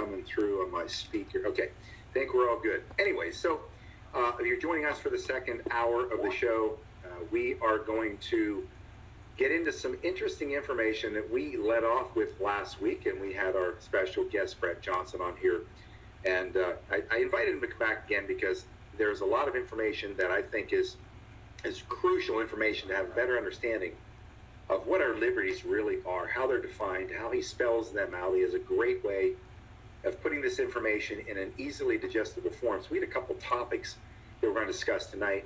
coming through on my speaker. Okay, I think we're all good. Anyway, so if you're joining us for the second hour of the show, we are going to get into some interesting information that we led off with last week, and we had our special guest, Brent Johnson, on here. And I invited him to come back again because there's a lot of information that I think is crucial information to have a better understanding of what our liberties really are, how they're defined, how he spells them out. He has a great way of putting this information in an easily digestible form. So we had a couple topics that we're going to discuss tonight.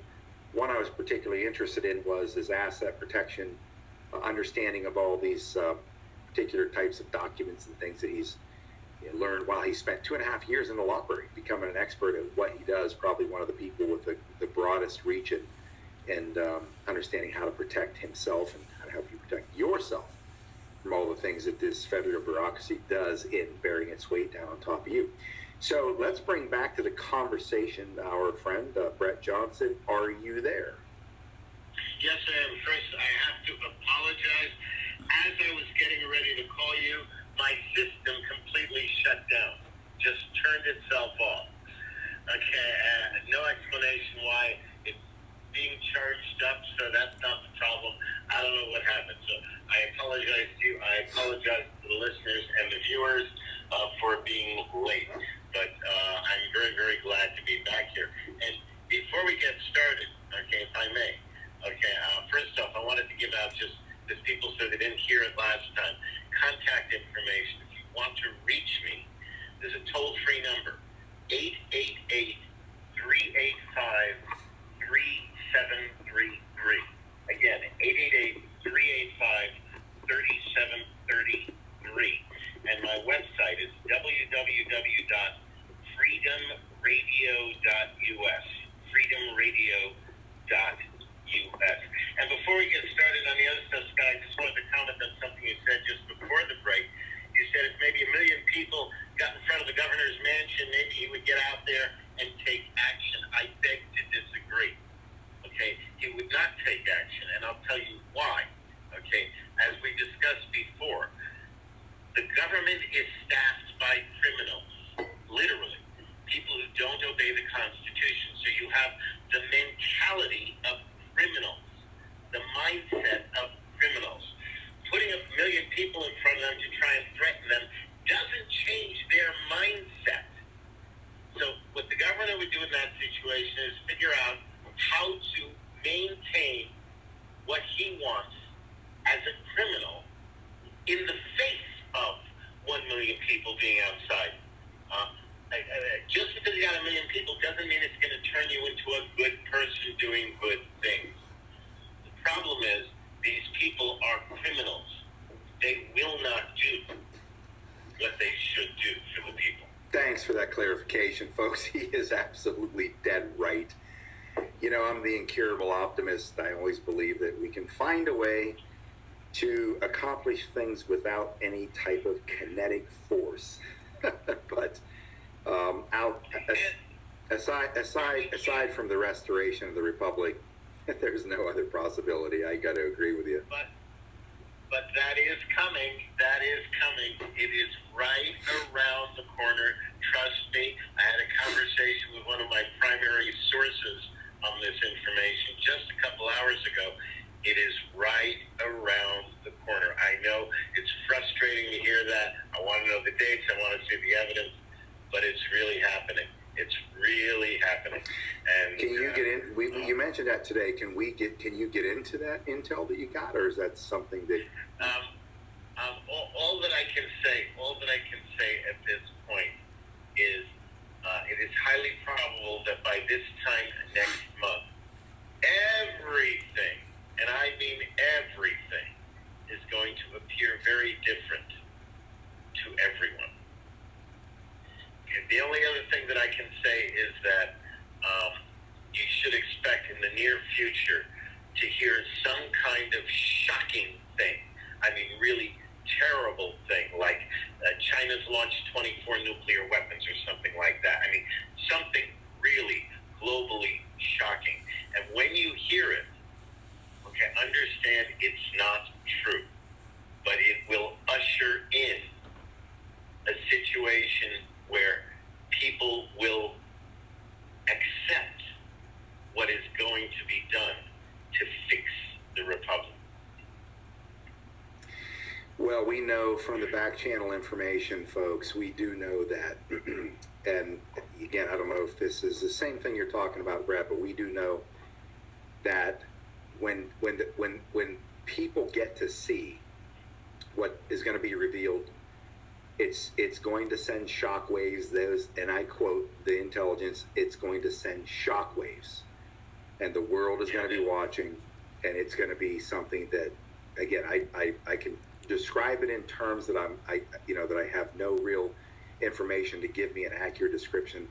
One I was particularly interested in was his asset protection, understanding of all these particular types of documents and things that he's learned while he spent 2.5 years in the law firm, becoming an expert at what he does, probably one of the people with the broadest reach and understanding how to protect himself and how to help you protect yourself from all the things that this federal bureaucracy does in bearing its weight down on top of you. So let's bring back to the conversation our friend, Brent Johnson. Are you there? Yes, I am. First, I have to apologize. As I was getting ready to call you, my system completely shut down, just turned itself off. Okay, no explanation why it's being charged up, so that's not the problem. I don't know what happened, so I apologize to you. I apologize to the listeners and the viewers for being late, but I'm very, very glad to be back here. And before we get started, okay, if I may, first off, I wanted to give out just as people said they didn't hear it last time, contact information. If you want to reach me, there's a toll-free number, 888-385-3733. Again, 888-385-3733. And my website is www.freedomradio.us. freedomradio.us. And before we get started on the other stuff, Scott, I just wanted to comment on something you said just before the break. You said if maybe 1 million people got in front of the governor's mansion, maybe he would get out there and take action. I beg to disagree. Okay? He would not take action, and I'll tell you why. Okay? As we discussed before, the government is staffed by criminals, literally, people who don't obey the Constitution. So you have the mentality of criminals, the mindset of criminals. Putting 1 million people in front of them to try and threaten them doesn't change their mindset. So what the governor would do in that situation is figure out how to maintain what he wants as a criminal in the face of 1 million people being outside. Just because you got 1 million people doesn't mean it's going to turn you into a good person doing good things. The problem is these people are criminals. They will not do what they should do for the people. Thanks for that clarification, folks. He is absolutely dead right. You know, I'm the incurable optimist. I always believe that we can find a way to accomplish things without any type of kinetic force. But aside from the restoration of the Republic, there's no other possibility. I got to agree with you. But that is coming. That is coming. It is right around the corner. Trust me. I had a conversation with one of my primary sources on this information just a couple hours ago. It is right around the corner. I know it's frustrating to hear that. I want to know the dates. I want to see the evidence. But it's really happening. It's really happening. And can you get in? You mentioned that today. Can you get into that intel that you got, or is that something that? All that I can say at this point is it is highly probable that by this time next month, everything, and I mean everything, is going to appear very different to everyone. The only other thing that I can say is that you should expect in the near future to hear some kind of shocking thing. I mean, really terrible thing, like China's launched 24 nuclear weapons or something like that. I mean, something really globally shocking. And when you hear it, okay, understand it's not true, but it will usher in a situation know from the back channel information, folks, we do know that, and again, I don't know if this is the same thing you're talking about, Brett, but we do know that when people get to see what is going to be revealed, it's going to send shockwaves. Those, and I quote the intelligence, it's going to send shockwaves, and the world is going to be watching, and it's going to be something that, again, I can describe it in terms that that I have no real information to give me an accurate description,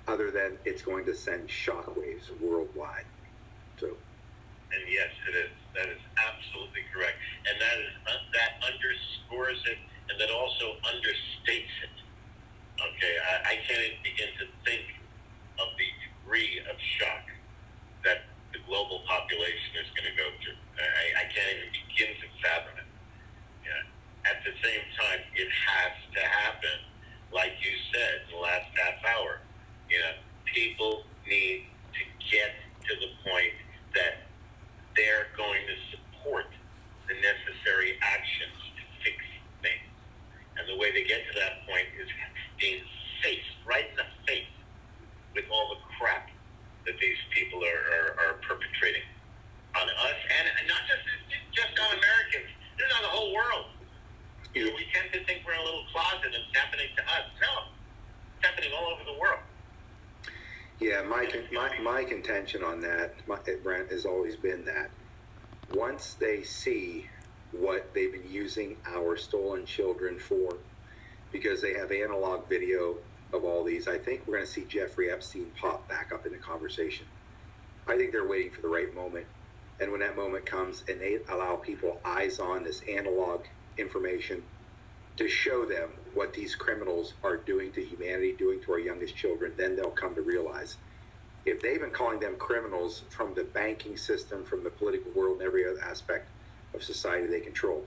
other than it's going to send shockwaves worldwide. So, and yes, it is. That is absolutely correct, and that underscores it, and that also understates it. Okay, I can't even begin to think of the degree of shock that the global population is going to go through. I can't even begin to fathom it. Yeah. At the same time, it has to happen, like you said in the last half hour. People need to get to the point that they're going to support the necessary actions to fix things. And the way they get to that point is being faced right in the face with all the crap that these people are perpetrating on us, and not just on Americans. This is on the whole world. We tend to think we're in a little closet and it's happening to us. No, it's happening all over the world. Yeah, my contention on that, Brent, has always been that once they see what they've been using our stolen children for, because they have analog video of all these, I think we're going to see Jeffrey Epstein pop back up in the conversation. I think they're waiting for the right moment. And when that moment comes and they allow people eyes on this analog information to show them what these criminals are doing to humanity, doing to our youngest children, then they'll come to realize, if they've been calling them criminals from the banking system, from the political world, and every other aspect of society they control,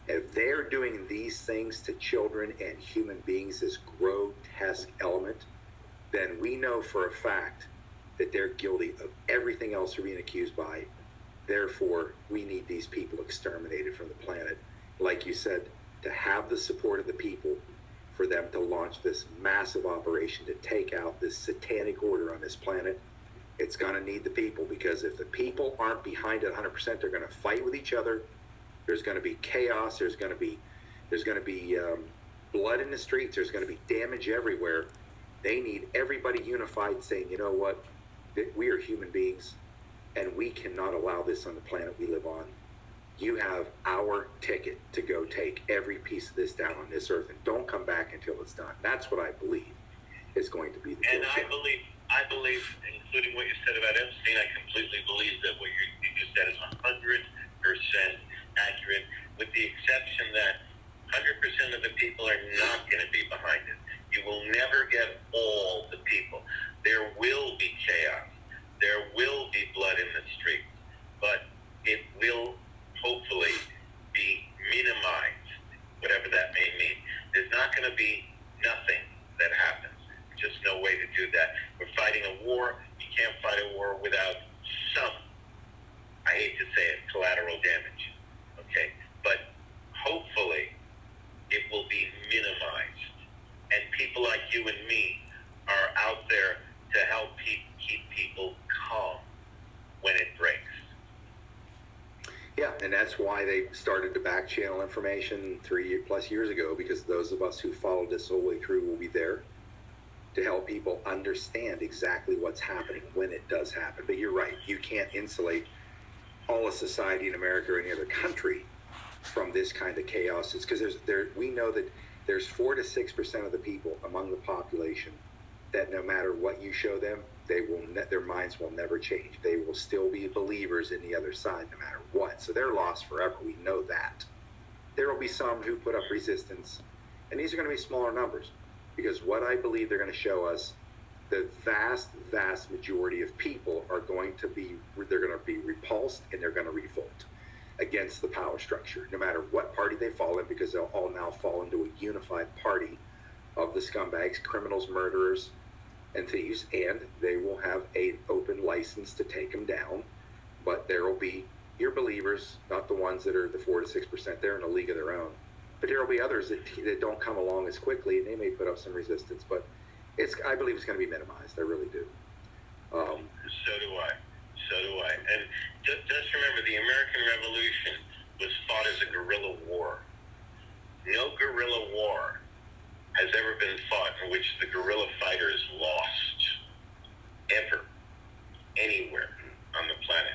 if they're doing these things to children and human beings, this grotesque element, then we know for a fact that they're guilty of everything else they're being accused by. Therefore, we need these people exterminated from the planet. Like you said, to have the support of the people for them to launch this massive operation to take out this satanic order on this planet, it's going to need the people, because if the people aren't behind it 100%, they're going to fight with each other. There's going to be chaos. There's going to be blood in the streets. There's going to be damage everywhere. They need everybody unified, saying, you know what, we are human beings, and we cannot allow this on the planet we live on. You have our ticket to go take every piece of this down on this earth, and don't come back until it's done. That's what I believe is going to be the case. And I believe, including what you said about Epstein, I completely believe that what you said is 100% accurate, with the exception that 100% of the people are not going to be behind it. You will never get all the people. There will be chaos. There will be blood in the streets, but it will hopefully be minimized, whatever that may mean. There's not going to be nothing that happens. Just no way to do that. We're fighting a war. You can't fight a war without some, I hate to say it, collateral damage. Okay? But hopefully it will be minimized. And people like you and me are out there to help keep people calm when it breaks. Yeah, and that's why they started to back channel information 3+ years ago, because those of us who followed this all the way through will be there to help people understand exactly what's happening when it does happen. But you're right, you can't insulate all of society in America or any other country from this kind of chaos. It's because we know that there's 4 to 6% of the people among the population that no matter what you show them, their minds will never change. They will still be believers in the other side no matter what. So they're lost forever. We know that. There will be some who put up resistance, and these are going to be smaller numbers, because what I believe they're going to show us, the vast majority of people are going to be repulsed, and they're going to revolt against the power structure, no matter what party they fall in, because they'll all now fall into a unified party of the scumbags, criminals, murderers, and thieves, and they will have an open license to take them down. But there will be your believers, not the ones that are the 4 to 6%. They're in a league of their own. but there will be others that don't come along as quickly, and they may put up some resistance. But I believe it's going to be minimized. I really do. So do I. So do I. And just remember, the American Revolution was fought as a guerrilla war. No guerrilla war has ever been fought in which the guerrilla fighters lost, ever, anywhere on the planet.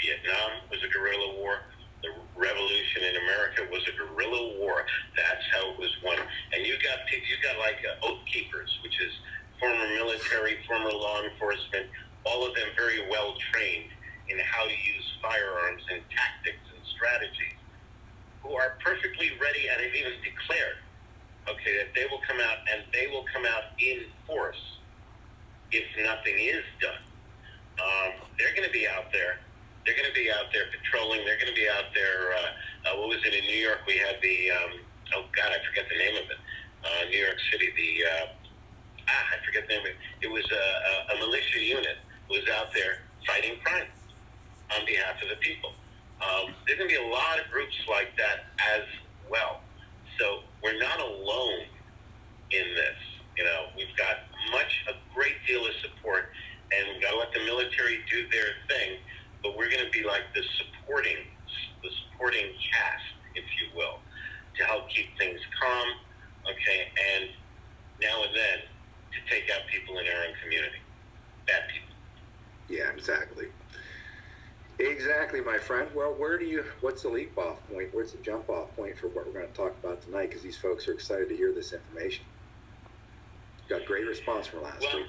Vietnam was a guerrilla war. The revolution in America was a guerrilla war. That's how it was won. And you got like oath keepers, which is former military, former law enforcement, all of them very well trained in how to use firearms and tactics and strategies, who are perfectly ready and have even declared, okay, that they will come out, and they will come out in force if nothing is done. They're going to be out there. They're going to be out there patrolling. They're going to be out there. What was it in New York? We had the, oh God, I forget the name of it. New York City, I forget the name of it. It was a militia unit who was out there fighting crime on behalf of the people. There's going to be a lot of groups like that as well. So we're not alone in this. You know, we've got a great deal of support, and we've got to let the military do their thing. But we're going to be like the supporting cast, if you will, to help keep things calm, okay, and now and then to take out people in our own community, bad people. Yeah, exactly. Exactly, my friend. Well, what's the leap off point? Where's the jump off point for what we're going to talk about tonight? Because these folks are excited to hear this information. Got great response from last week.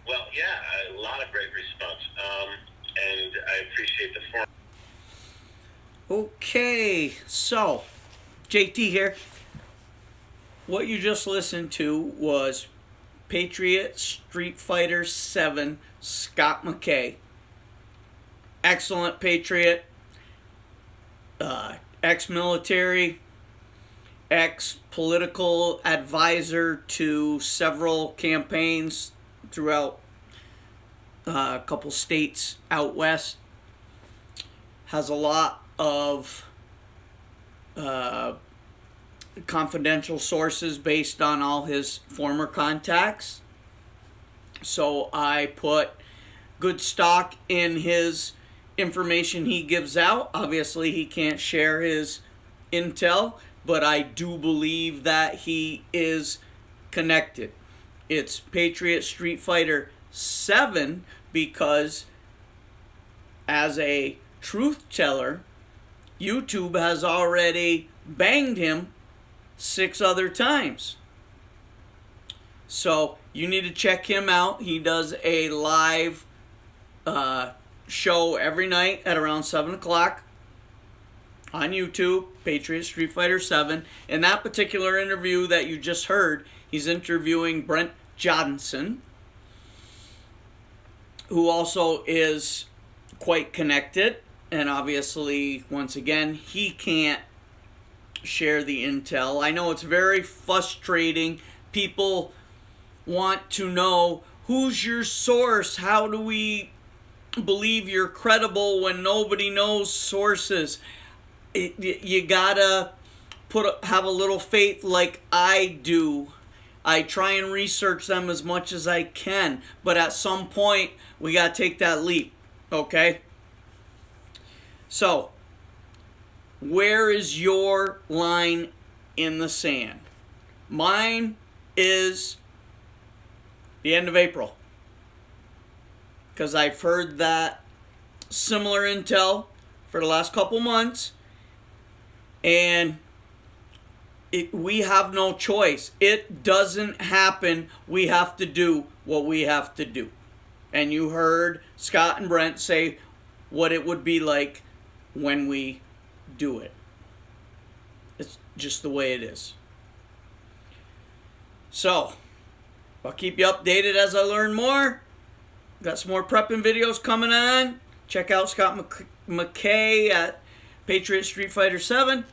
Well, yeah, a lot of great response. And I appreciate the forum. Okay, so JT here. What you just listened to was Patriot Street Fighter 7 Scott McKay. Excellent Patriot, ex-military, ex-political advisor to several campaigns throughout a couple states out west. Has a lot of confidential sources based on all his former contacts. So I put good stock in his information he gives out. Obviously, he can't share his intel, but I do believe that he is connected. It's Patriot Street Fighter 7 because, as a truth teller, YouTube has already banged him 6 other times. So you need to check him out. He does a live show every night at around 7 o'clock on YouTube, Patriot Street Fighter 7. In that particular interview that you just heard, he's interviewing Brent Johnson, who also is quite connected. And obviously, once again, he can't share the intel. I know it's very frustrating. People want to know, who's your source? How do we believe you're credible when nobody knows sources? You gotta have a little faith like I do. I try and research them as much as I can, but at some point we gotta take that leap, okay? So, where is your line in the sand? Mine is the end of April, because I've heard that similar intel for the last couple months, and we have no choice. It doesn't happen. We have to do what we have to do. And you heard Scott and Brent say what it would be like when we do it. It's just the way it is. So, I'll keep you updated as I learn more. Got some more prepping videos coming on. Check out Scott McKay at Patriot Street Fighter 7.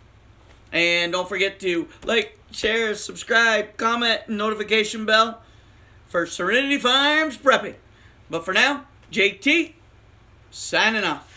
And don't forget to like, share, subscribe, comment, and notification bell for Serenity Farms Prepping. But for now, JT, signing off.